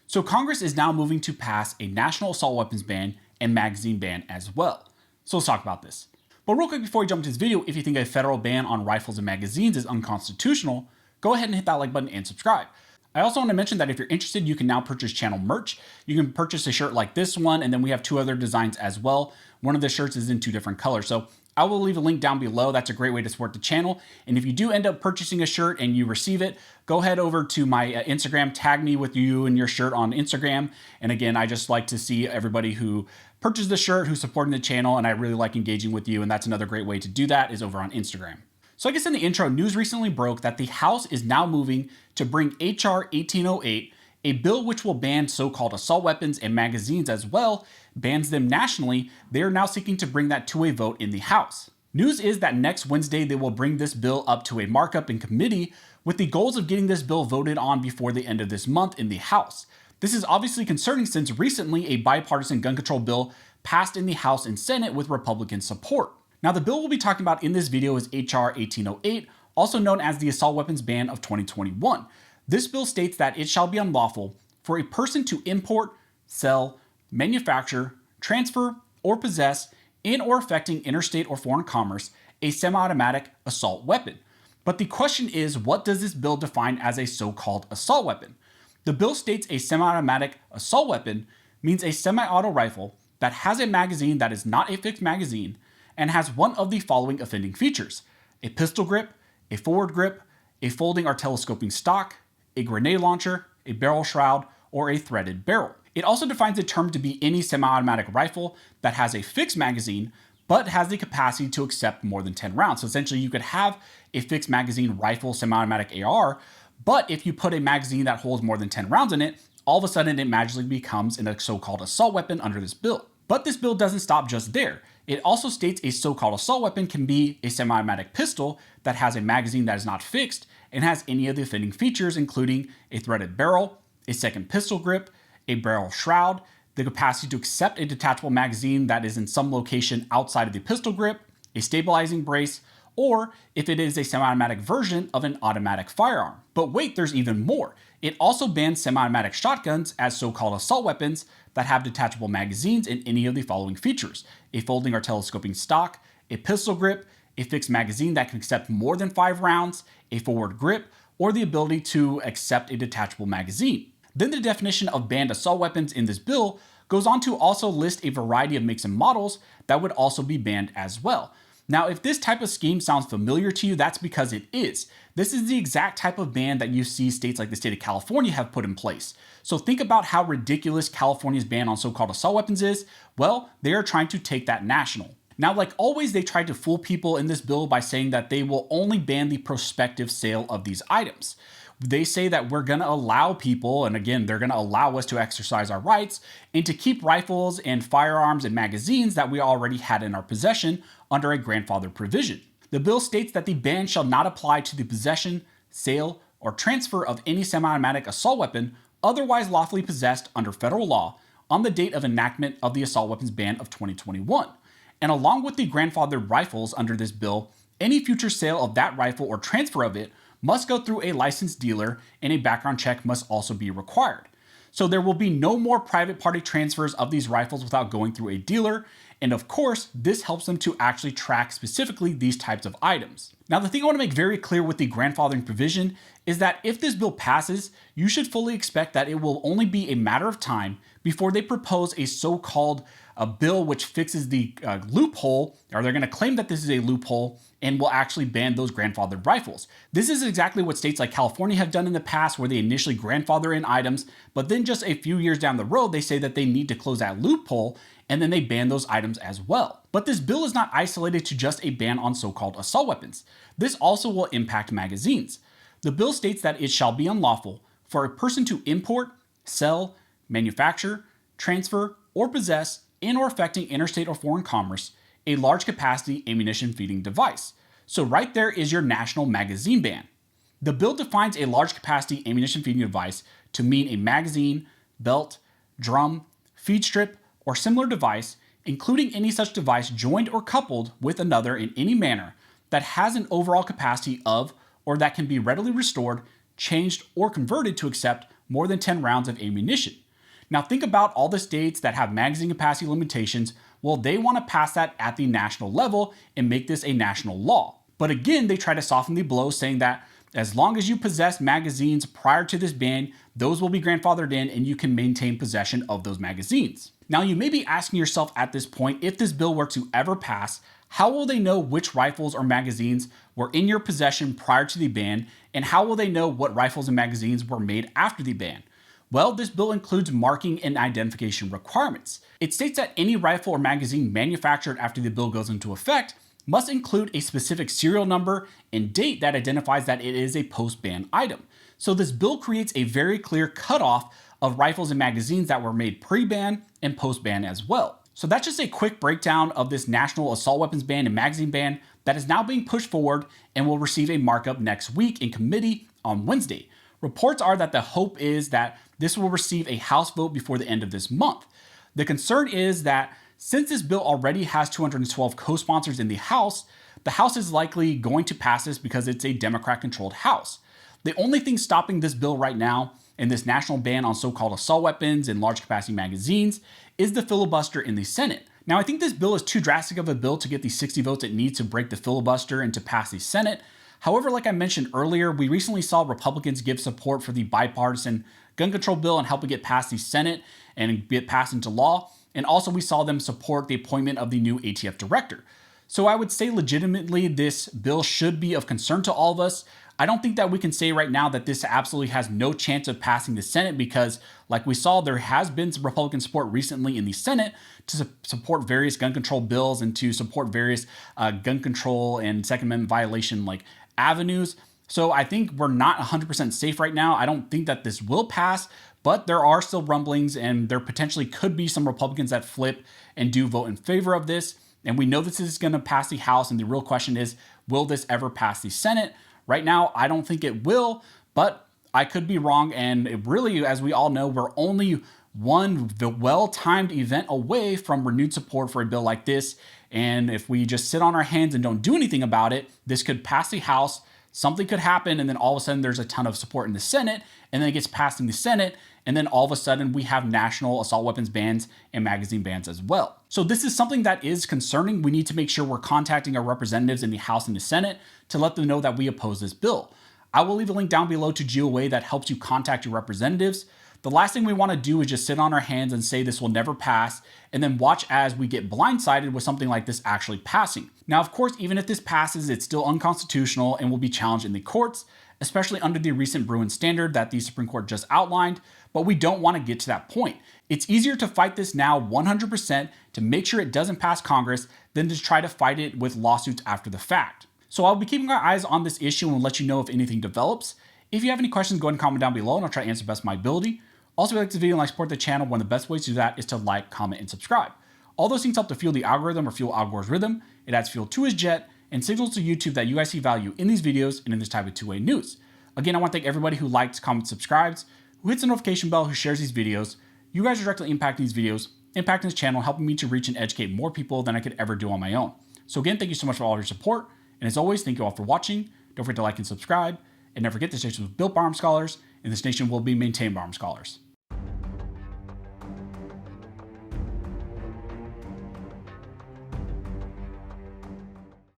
So Congress is now moving to pass a national assault weapons ban and magazine ban as well. So let's talk about this. But real quick before we jump into this video, if you think a federal ban on rifles and magazines is unconstitutional, go ahead and hit that like button and subscribe. I also want to mention that if you're interested, you can now purchase channel merch. You can purchase a shirt like this one, and then we have 2 other designs as well. One of the shirts is in 2 different colors. So I will leave a link down below. That's a great way to support the channel. And if you do end up purchasing a shirt and you receive it, go head over to my Instagram, tag me with you and your shirt on Instagram. And again, I just like to see everybody who purchased the shirt, who's supporting the channel, and I really like engaging with you. And that's another great way to do that is over on Instagram. So I guess in the intro, news recently broke that the House is now moving to bring HR 1808, a bill which will ban so-called assault weapons and magazines as well, bans them nationally. They are now seeking to bring that to a vote in the House. News is that next Wednesday, they will bring this bill up to a markup in committee with the goals of getting this bill voted on before the end of this month in the House. This is obviously concerning since recently a bipartisan gun control bill passed in the House and Senate with Republican support. Now, the bill we'll be talking about in this video is HR 1808, also known as the Assault Weapons Ban of 2021. This bill states that it shall be unlawful for a person to import, sell, manufacture, transfer, or possess in or affecting interstate or foreign commerce a semi-automatic assault weapon. But the question is, what does this bill define as a so-called assault weapon? The bill states a semi-automatic assault weapon means a semi-auto rifle that has a magazine that is not a fixed magazine and has one of the following offending features: a pistol grip, a forward grip, a folding or telescoping stock, a grenade launcher, a barrel shroud, or a threaded barrel. It also defines the term to be any semi-automatic rifle that has a fixed magazine but has the capacity to accept more than 10 rounds. So essentially you could have a fixed magazine rifle semi-automatic AR, but if you put a magazine that holds more than 10 rounds in it, all of a sudden it magically becomes a so-called assault weapon under this bill. But this bill doesn't stop just there. It also states a so-called assault weapon can be a semi-automatic pistol that has a magazine that is not fixed and has any of the offending features, including a threaded barrel, a second pistol grip, a barrel shroud, the capacity to accept a detachable magazine that is in some location outside of the pistol grip, a stabilizing brace, or if it is a semi-automatic version of an automatic firearm. But wait, there's even more. It also bans semi-automatic shotguns as so-called assault weapons that have detachable magazines in any of the following features: a folding or telescoping stock, a pistol grip, a fixed magazine that can accept more than 5 rounds, a forward grip, or the ability to accept a detachable magazine. Then the definition of banned assault weapons in this bill goes on to also list a variety of makes and models that would also be banned as well. Now, if this type of scheme sounds familiar to you, that's because it is. This is the exact type of ban that you see states like the state of California have put in place. So think about how ridiculous California's ban on so-called assault weapons is. Well, they are trying to take that national. Now, like always, they tried to fool people in this bill by saying that they will only ban the prospective sale of these items. They say that we're going to allow people, and again, they're going to allow us to exercise our rights and to keep rifles and firearms and magazines that we already had in our possession under a grandfather provision. The bill states that the ban shall not apply to the possession, sale, or transfer of any semi-automatic assault weapon otherwise lawfully possessed under federal law on the date of enactment of the assault weapons ban of 2021. And along with the grandfathered rifles under this bill, any future sale of that rifle or transfer of it must go through a licensed dealer, and a background check must also be required. So there will be no more private party transfers of these rifles without going through a dealer, and of course, this helps them to actually track specifically these types of items. Now, the thing I want to make very clear with the grandfathering provision is that if this bill passes, you should fully expect that it will only be a matter of time before they propose a so-called bill which fixes the loophole, or they're going to claim that this is a loophole and will actually ban those grandfathered rifles. This is exactly what states like California have done in the past, where they initially grandfather in items, but then just a few years down the road, they say that they need to close that loophole, and then they ban those items as well. But this bill is not isolated to just a ban on so-called assault weapons. This also will impact magazines. The bill states that it shall be unlawful for a person to import, sell, manufacture, transfer, or possess in or affecting interstate or foreign commerce a large capacity ammunition feeding device. So right there is your national magazine ban. The bill defines a large capacity ammunition feeding device to mean a magazine, belt, drum, feed strip, or similar device, including any such device joined or coupled with another in any manner that has an overall capacity of, or that can be readily restored, changed, or converted to accept more than 10 rounds of ammunition. Now think about all the states that have magazine capacity limitations. Well, they want to pass that at the national level and make this a national law. But again, they try to soften the blow, saying that as long as you possess magazines prior to this ban, those will be grandfathered in and you can maintain possession of those magazines. Now you may be asking yourself at this point, if this bill were to ever pass, how will they know which rifles or magazines were in your possession prior to the ban, and how will they know what rifles and magazines were made after the ban? Well, this bill includes marking and identification requirements. It states that any rifle or magazine manufactured after the bill goes into effect must include a specific serial number and date that identifies that it is a post-ban item. So this bill creates a very clear cutoff of rifles and magazines that were made pre-ban and post-ban as well. So that's just a quick breakdown of this national assault weapons ban and magazine ban that is now being pushed forward and will receive a markup next week in committee on Wednesday. Reports are that the hope is that this will receive a House vote before the end of this month. The concern is that since this bill already has 212 co-sponsors in the House is likely going to pass this because it's a Democrat-controlled House. The only thing stopping this bill right now and this national ban on so-called assault weapons and large capacity magazines is the filibuster in the Senate. Now, I think this bill is too drastic of a bill to get the 60 votes it needs to break the filibuster and to pass the Senate. However, like I mentioned earlier, we recently saw Republicans give support for the bipartisan gun control bill and help it get past the Senate and get passed into law. And also we saw them support the appointment of the new ATF director. So I would say legitimately this bill should be of concern to all of us. I don't think that we can say right now that this absolutely has no chance of passing the Senate because, like we saw, there has been some Republican support recently in the Senate to support various gun control bills and to support various gun control and Second Amendment violation avenues. So I think we're not 100% safe right now. I don't think that this will pass, but there are still rumblings and there potentially could be some Republicans that flip and do vote in favor of this. And we know this is going to pass the House. And the real question is, will this ever pass the Senate? Right now, I don't think it will, but I could be wrong. And it really, as we all know, we're only one well-timed event away from renewed support for a bill like this. And if we just sit on our hands and don't do anything about it, this could pass the House, something could happen, and then all of a sudden there's a ton of support in the Senate, and then it gets passed in the Senate, and then all of a sudden we have national assault weapons bans and magazine bans as well. So this is something that is concerning. We need to make sure we're contacting our representatives in the House and the Senate to let them know that we oppose this bill. I will leave a link down below to GOA that helps you contact your representatives. The last thing we want to do is just sit on our hands and say this will never pass, and then watch as we get blindsided with something like this actually passing. Now, of course, even if this passes, it's still unconstitutional and will be challenged in the courts, especially under the recent Bruin standard that the Supreme Court just outlined, but we don't want to get to that point. It's easier to fight this now 100% to make sure it doesn't pass Congress than to try to fight it with lawsuits after the fact. So I'll be keeping our eyes on this issue and will let you know if anything develops. If you have any questions, go ahead and comment down below and I'll try to answer best of my ability. Also, if you like this video and support the channel, one of the best ways to do that is to like, comment, and subscribe. All those things help to fuel the algorithm or fuel Al Gore's rhythm. It adds fuel to his jet and signals to YouTube that you guys see value in these videos and in this type of two-way news. Again, I want to thank everybody who likes, comments, subscribes, who hits the notification bell, who shares these videos. You guys are directly impacting these videos, impacting this channel, helping me to reach and educate more people than I could ever do on my own. So again, thank you so much for all of your support. And as always, thank you all for watching. Don't forget to like and subscribe. And never forget, this nation was built by armed scholars, and this nation will be maintained by armed scholars.